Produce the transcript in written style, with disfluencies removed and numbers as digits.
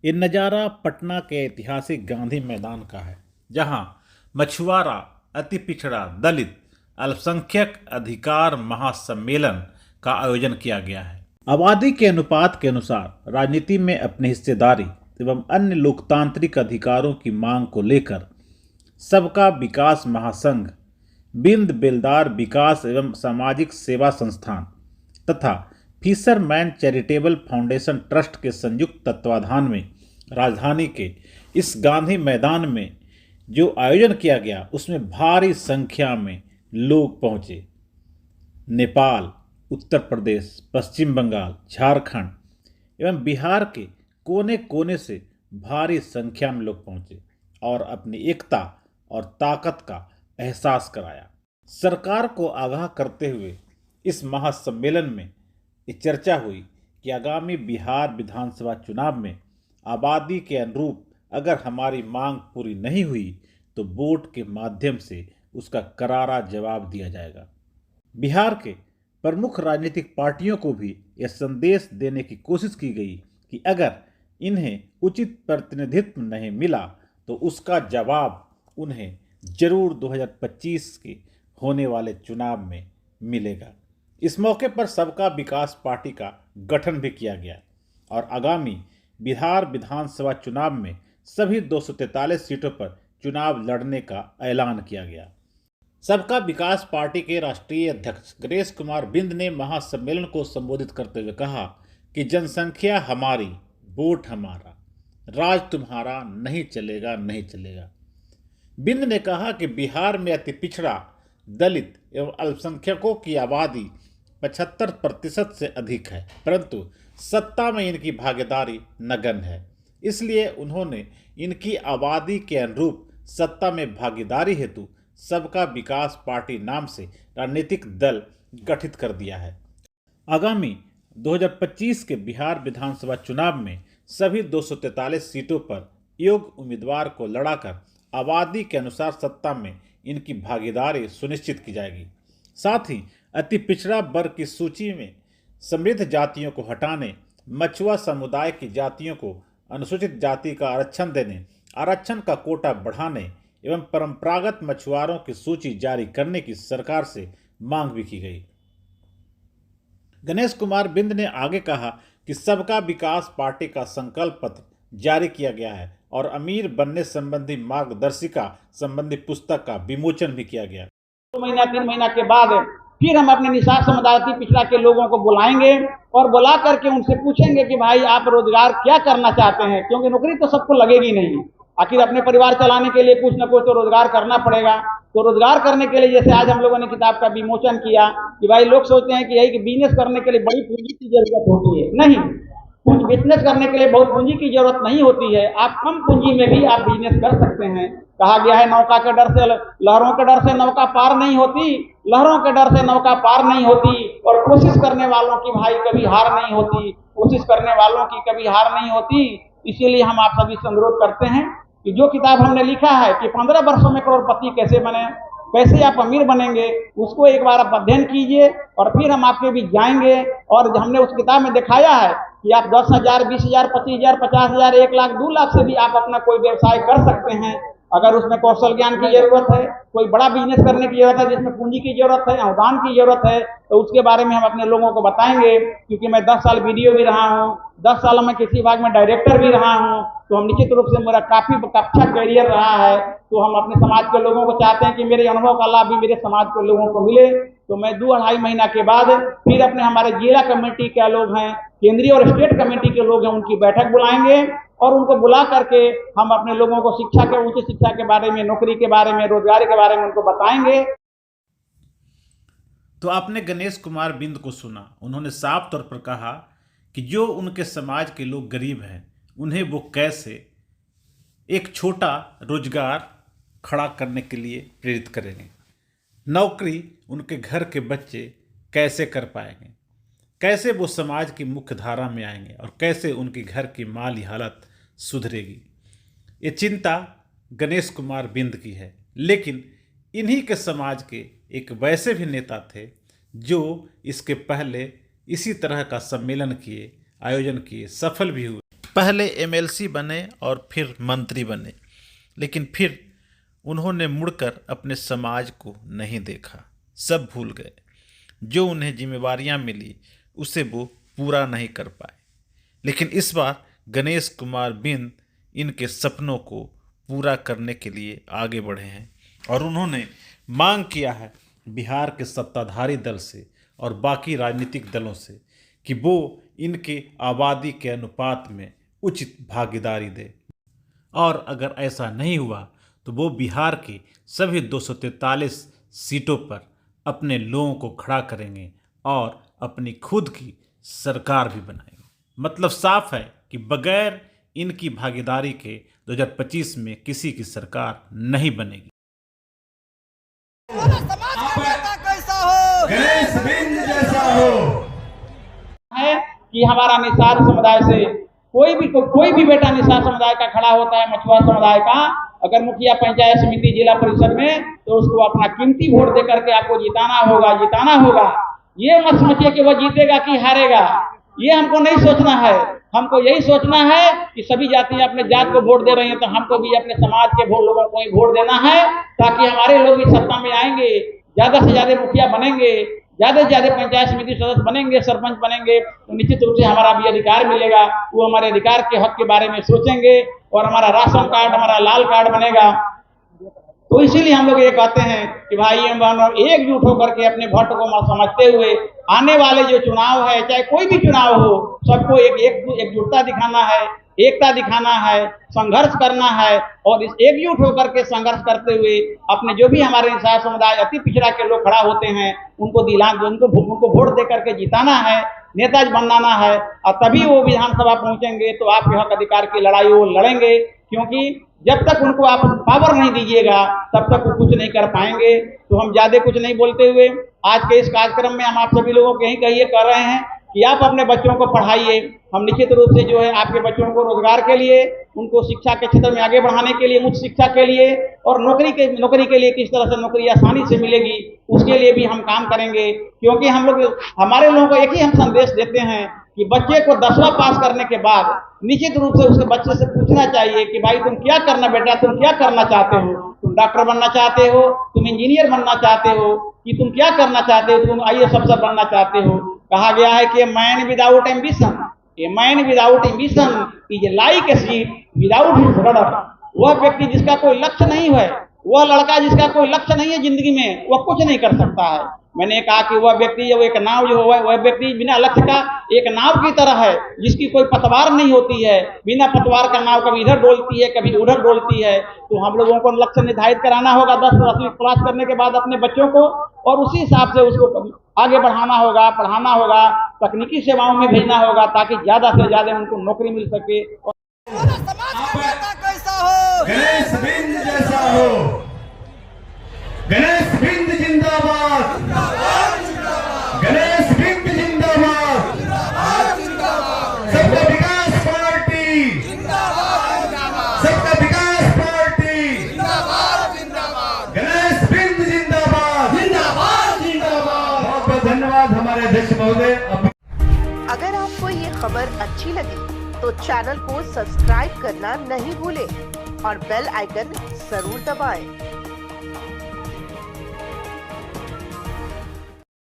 ये नज़ारा पटना के ऐतिहासिक गांधी मैदान का है, जहां मछुआरा, अति पिछड़ा, दलित, अल्पसंख्यक अधिकार महासम्मेलन का आयोजन किया गया है। आबादी के अनुपात के अनुसार राजनीति में अपनी हिस्सेदारी एवं अन्य लोकतांत्रिक अधिकारों की मांग को लेकर सबका विकास महासंघ, बिंद बेलदार विकास एवं सामाजिक सेवा संस्थान तथा फिशरमैन चैरिटेबल फाउंडेशन ट्रस्ट के संयुक्त तत्वाधान में राजधानी के इस गांधी मैदान में जो आयोजन किया गया, उसमें भारी संख्या में लोग पहुंचे। नेपाल, उत्तर प्रदेश, पश्चिम बंगाल, झारखंड एवं बिहार के कोने कोने से भारी संख्या में लोग पहुंचे और अपनी एकता और ताकत का एहसास कराया। सरकार को आगाह करते हुए इस महासम्मेलन में ये चर्चा हुई कि आगामी बिहार विधानसभा चुनाव में आबादी के अनुरूप अगर हमारी मांग पूरी नहीं हुई तो वोट के माध्यम से उसका करारा जवाब दिया जाएगा। बिहार के प्रमुख राजनीतिक पार्टियों को भी यह संदेश देने की कोशिश की गई कि अगर इन्हें उचित प्रतिनिधित्व नहीं मिला तो उसका जवाब उन्हें जरूर 2025 के होने वाले चुनाव में मिलेगा। इस मौके पर सबका विकास पार्टी का गठन भी किया गया और आगामी बिहार विधानसभा चुनाव में सभी 243 सीटों पर चुनाव लड़ने का ऐलान किया गया। सबका विकास पार्टी के राष्ट्रीय अध्यक्ष गणेश कुमार बिंद ने महासम्मेलन को संबोधित करते हुए कहा कि जनसंख्या हमारी, वोट हमारा, राज तुम्हारा, नहीं चलेगा, नहीं चलेगा। बिंद ने कहा कि बिहार में अति पिछड़ा, दलित एवं अल्पसंख्यकों की आबादी 75% से अधिक है, परंतु सत्ता में इनकी भागीदारी नगण्य है। इसलिए उन्होंने इनकी आबादी के अनुरूप सत्ता में भागीदारी हेतु सबका विकास पार्टी नाम से राजनीतिक दल गठित कर दिया है। आगामी 2025 के बिहार विधानसभा चुनाव में सभी 243 सीटों पर योग्य उम्मीदवार को लड़ाकर आबादी के अनुसार सत्ता में इनकी भागीदारी सुनिश्चित की जाएगी। साथ ही अति पिछड़ा वर्ग की सूची में समृद्ध जातियों को हटाने, मछुआ समुदाय की जातियों को अनुसूचित जाति का आरक्षण देने, आरक्षण का कोटा बढ़ाने एवं परंपरागत मछुआरों की सूची जारी करने की सरकार से मांग भी की गई। गणेश कुमार बिंद ने आगे कहा कि सबका विकास पार्टी का संकल्प पत्र जारी किया गया है और अमीर बनने संबंधी मार्गदर्शिका संबंधी पुस्तक का विमोचन भी किया गया। 2 महीना 3 महीना के बाद फिर हम अपने निषाद समुदाय पिछड़ा के लोगों को बुलाएंगे और बुला करके उनसे पूछेंगे कि भाई आप रोजगार क्या करना चाहते हैं, क्योंकि नौकरी तो सबको लगेगी नहीं। आखिर अपने परिवार चलाने के लिए कुछ न कुछ तो रोजगार करना पड़ेगा। तो रोजगार करने के लिए जैसे आज हम लोगों ने किताब का विमोचन किया कि भाई लोग सोचते हैं कि यही कि बिजनेस करने के लिए बड़ी पूंजी की जरूरत होती है। नहीं, कुछ बिजनेस करने के लिए बहुत पूंजी की जरूरत नहीं होती है। आप कम पूंजी में भी आप बिजनेस कर सकते हैं। कहा गया है नौका के डर से, लहरों के डर से नौका पार नहीं होती, लहरों के डर से नौका पार नहीं होती, और कोशिश करने वालों की भाई कभी हार नहीं होती, कोशिश करने वालों की कभी हार नहीं होती। इसीलिए हम आप सभी से अनुरोध करते हैं कि जो किताब हमने लिखा है कि 15 वर्षों में करोड़पति कैसे बने, कैसे आप अमीर बनेंगे, उसको एक बार आप अध्ययन कीजिए और फिर हम आपके बीच जाएंगे। और हमने उस किताब में दिखाया है कि आप 10,000, 20,000, 25,000, 50,000, 1 लाख, 2 लाख से भी आप अपना कोई व्यवसाय कर सकते हैं। अगर उसमें कौशल ज्ञान की जरूरत है, कोई बड़ा बिजनेस करने की जरूरत है जिसमें पूंजी की जरूरत है, अनुदान की जरूरत है, तो उसके बारे में हम अपने लोगों को बताएंगे। क्योंकि मैं 10 साल वीडियो भी रहा हूँ, 10 साल में किसी भाग में डायरेक्टर भी रहा हूँ, तो हम निश्चित रूप से मेरा काफी अच्छा कैरियर रहा है। तो हम अपने समाज के लोगों को चाहते हैं कि मेरे अनुभव का लाभ भी मेरे समाज के लोगों को मिले। तो मैं 2-2.5 महीना के बाद फिर अपने हमारे जिला कमेटी के लोग हैं, केंद्रीय और स्टेट कमेटी के लोग हैं, उनकी बैठक बुलाएंगे और उनको बुला करके हम अपने लोगों को शिक्षा के, उच्च शिक्षा के बारे में, नौकरी के बारे में, रोजगार के बारे में उनको बताएंगे। तो आपने गणेश कुमार बिंद को सुना। उन्होंने साफ तौर पर कहा कि जो उनके समाज के लोग गरीब हैं, उन्हें वो कैसे एक छोटा रोजगार खड़ा करने के लिए प्रेरित करेंगे, नौकरी उनके घर के बच्चे कैसे कर पाएंगे, कैसे वो समाज की मुख्य धारा में आएंगे और कैसे उनके घर की माली हालत सुधरेगी। ये चिंता गणेश कुमार बिंद की है। लेकिन इन्हीं के समाज के एक वैसे भी नेता थे जो इसके पहले इसी तरह का सम्मेलन किए, आयोजन किए, सफल भी हुए। पहले एमएलसी बने और फिर मंत्री बने, लेकिन फिर उन्होंने मुड़कर अपने समाज को नहीं देखा, सब भूल गए। जो उन्हें जिम्मेवारियां मिली उसे वो पूरा नहीं कर पाए। लेकिन इस बार गणेश कुमार बिंद इनके सपनों को पूरा करने के लिए आगे बढ़े हैं और उन्होंने मांग किया है बिहार के सत्ताधारी दल से और बाकी राजनीतिक दलों से कि वो इनके आबादी के अनुपात में उचित भागीदारी दे, और अगर ऐसा नहीं हुआ तो वो बिहार के सभी 243 सीटों पर अपने लोगों को खड़ा करेंगे और अपनी खुद की सरकार भी बनाएंगे। मतलब साफ है कि बगैर इनकी भागीदारी के 2025 में किसी की सरकार नहीं बनेगी। कैसा हो, गणेश बिंद जैसा हो। है कि हमारा निषाद समुदाय से कोई भी बेटा निषाद समुदाय का खड़ा होता है, मछुआरा समुदाय का, अगर मुखिया पंचायत समिति जिला परिषद में, तो उसको अपना कीमती वोट दे करके आपको जिताना होगा। ये मत समझिए कि वह जीतेगा कि हारेगा, ये हमको नहीं सोचना है। हमको यही सोचना है कि सभी जातियां अपने जात को वोट दे रही हैं, तो हमको भी अपने समाज के लोगों को ही वोट देना है, ताकि हमारे लोग भी सत्ता में आएंगे, ज्यादा से ज्यादा मुखिया बनेंगे, ज्यादा से ज्यादा पंचायत समिति सदस्य बनेंगे, सरपंच बनेंगे, तो निश्चित रूप से हमारा भी अधिकार मिलेगा। वो हमारे अधिकार के हक के बारे में सोचेंगे और हमारा राशन कार्ड, हमारा लाल कार्ड बनेगा। तो इसीलिए हम लोग ये कहते हैं कि भाई हम एकजुट होकर के अपने वोट को समझते हुए आने वाले जो चुनाव है, चाहे कोई भी चुनाव हो, सबको एकजुटता दिखाना है, एकता दिखाना है, संघर्ष करना है, और इस एकजुट होकर के संघर्ष करते हुए अपने जो भी हमारे निषाद समुदाय अति पिछड़ा के लोग खड़ा होते हैं उनको वोट दे करके जिताना है, नेताजी बनाना है, और तभी वो विधानसभा पहुंचेंगे तो आपके हक अधिकार की लड़ाई वो लड़ेंगे। क्योंकि जब तक उनको आप पावर नहीं दीजिएगा तब तक वो कुछ नहीं कर पाएंगे। तो हम ज्यादा कुछ नहीं बोलते हुए आज के इस कार्यक्रम में हम आप सभी लोगों को यही कर रहे हैं कि आप अपने बच्चों को पढ़ाइए। हम निश्चित रूप से जो है आपके बच्चों को रोजगार के लिए, उनको शिक्षा के क्षेत्र में आगे बढ़ाने के लिए, उच्च शिक्षा के लिए और नौकरी के लिए किस तरह से नौकरी आसानी से मिलेगी उसके लिए भी हम काम करेंगे। क्योंकि हमारे लोगों को एक ही हम संदेश देते हैं कि बच्चे को 10वां पास करने के बाद निश्चित रूप से उसके बच्चे से पूछना चाहिए कि भाई तुम क्या करना बेटा, तुम क्या करना चाहते हो? तुम डॉक्टर बनना चाहते हो, तुम इंजीनियर बनना चाहते हो, कि तुम क्या करना चाहते हो, तुम आईएएस अफसर बनना चाहते हो? कहा गया है कि man without ambition, a man without ambition is like a seed without his rudder. वह व्यक्ति जिसका कोई लक्ष्य नहीं है, वह लड़का जिसका कोई लक्ष्य नहीं है जिंदगी में, वह कुछ नहीं कर सकता है। मैंने कहा कि वह व्यक्ति जो एक नाव जो है, वह व्यक्ति बिना लक्ष्य का एक नाव की तरह है, जिसकी कोई पतवार नहीं होती है। बिना पतवार का नाव कभी इधर डोलती है, कभी उधर डोलती है। तो हम लोगों को लक्ष्य निर्धारित कराना होगा 10वीं क्लास करने के बाद अपने बच्चों को, और उसी हिसाब से उसको आगे बढ़ाना होगा, पढ़ाना होगा, तकनीकी सेवाओं में भेजना होगा, ताकि ज्यादा से ज्यादा उनको नौकरी मिल सके। कैसा हो, गणेश बिंद जैसा हो। गणेश बिंद जिंदाबाद, गणेश बिंद जिंदाबाद, सबका विकास पार्टी, सबका विकास पार्टी, गणेश बिंद जिंदाबाद, बहुत बहुत धन्यवाद हमारे अध्यक्ष महोदय। अगर आपको ये खबर अच्छी लगी तो चैनल को सब्सक्राइब करना नहीं भूलें और बेल आइकन जरूर दबाएं।